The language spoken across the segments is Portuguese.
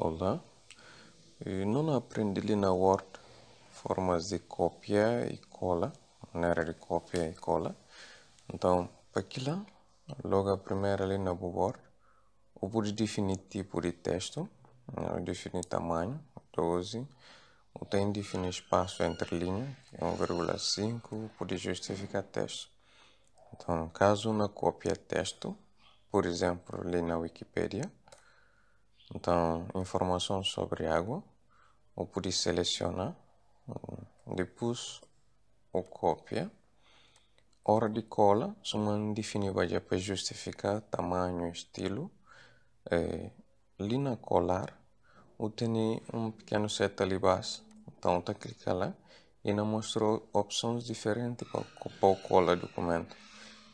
Olá, não aprendi ali na Word formas de cópia e cola, maneira de cópia e cola. Então, para aquilo, logo a primeira ali na Word, eu pude definir tipo de texto, eu definir tamanho, 12, eu tenho que definir espaço entre linha, que é 1,5, pude justificar texto. Então, caso uma cópia texto, por exemplo, ali na Wikipedia, então, informação sobre água, eu pude selecionar, depois o cópia, hora de cola, só definir para justificar tamanho e estilo. Ali na colar, eu tenho um pequeno set ali base, então eu clicar lá e não mostrou opções diferentes para colar documento.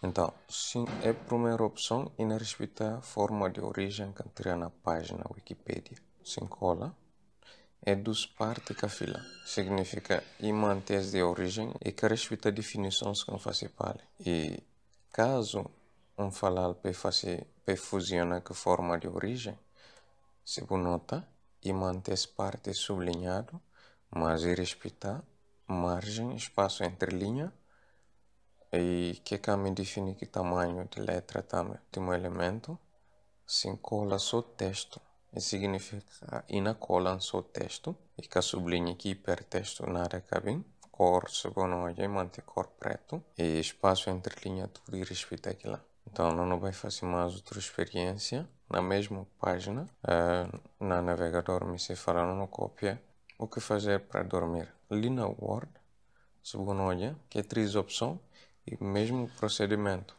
Então, sim, é a primeira opção e não respeita a forma de origem que entra na página Wikipedia. Sem cola, é dos partes que a fila. Significa imantes de origem e que respeita definições que não fazem parte. E caso falar para fusionar com forma de origem, se você nota, imantes parte sublinhado, mas respeitar margem, espaço entre linha e que me define que tamanho de letra também. Tem um elemento, sem cola só texto. Significa e na cola só texto e que sublinha aqui hipertexto nada cabe. Cor, segundo olha, mantém cor preto e espaço entre linha tudo e respeita aquilo. Então não vai fazer mais outra experiência na mesma página na navegador me se fala não cópia o que fazer para dormir ali na Word segundo olha que é três opções e mesmo procedimento.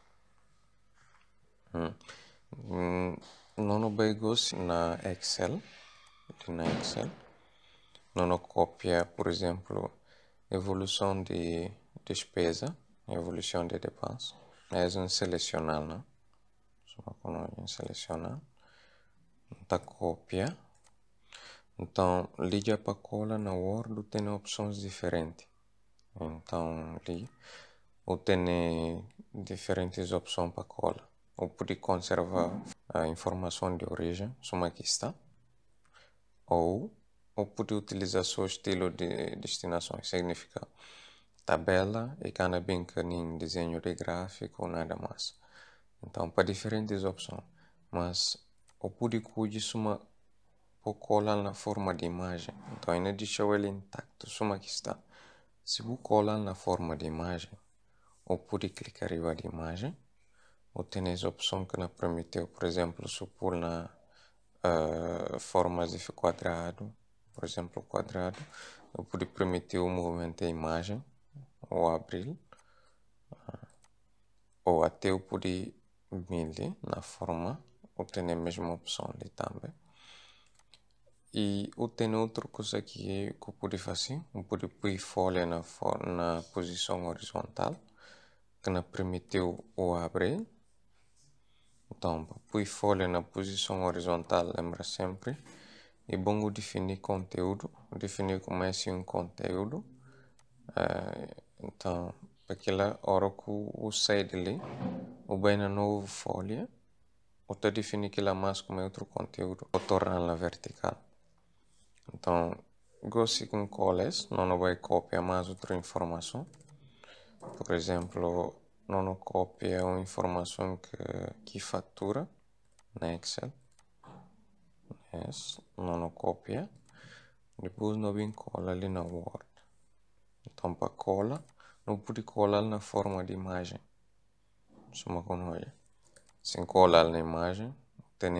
Não begos na Excel, não cópia, por exemplo, evolução de despesa, evolução de despesa, é um selecionar, não? Só para selecionar, tá cópia, então liga para cola na Word tem opções diferentes, então ali eu tenho diferentes opções para cola. Eu pude conservar a informação de origem, como aqui está, ou pude utilizar só estilo de destinação, significa tabela e cada bem que nem desenho de gráfico ou nada mais. Então, para diferentes opções, mas eu pude cuidar uma colar na forma de imagem, então ainda deixou ele intacto, como aqui está. Se eu colar na forma de imagem, eu pude clicar em a imagem, ou tem as opções que nos permitiu, por exemplo, supor na formas de quadrado, por exemplo, quadrado, eu pude permitir o movimento da imagem, ou abrir, ou até eu pude medir na forma, eu tenho a mesma opção ali também. E eu tenho outra coisa que eu pude fazer, eu pude pôr folha na posição horizontal, que nos permitiu o abrir. Então, para pôr folha na posição horizontal, lembra sempre, é bom definir conteúdo, definir como é um conteúdo. Então, aquela hora que eu sair dali, eu venho na nova folha, eu estou definindo aquilo mais como é outro conteúdo, eu tornar-la vertical. Então, gosto com colas, não vai copiar mais outra informação. Por exemplo, não copia uma informação que fatura na Excel. Não copia. Depois não vem cola ali na Word. Então, para cola, não pode colar na forma de imagem. Só como olha. Sem colar na imagem, tem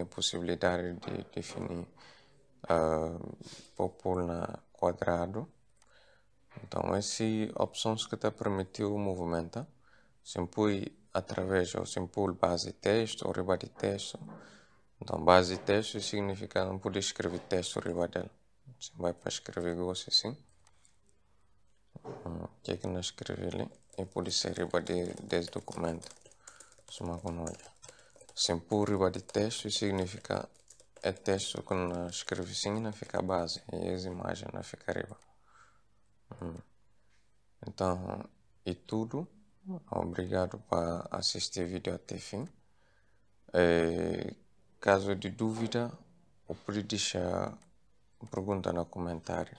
a possibilidade de definir pôr na quadrado. Então, essas opções que te permitiu movimentar, sempre através ou sempre base de texto ou riba de texto. Então, base de texto significa não poder escrever texto riba dela. Você vai para escrever gosto assim. O que é que nós escrevemos ali? E pode ser riba desse documento. Suma com olha. Sempre riba de texto significa é texto que nós escrevemos assim não fica base. E as imagens não fica riba. Então, é tudo. Obrigado por assistir o vídeo até o fim. Caso de dúvida, ou pode deixar pergunta no comentário.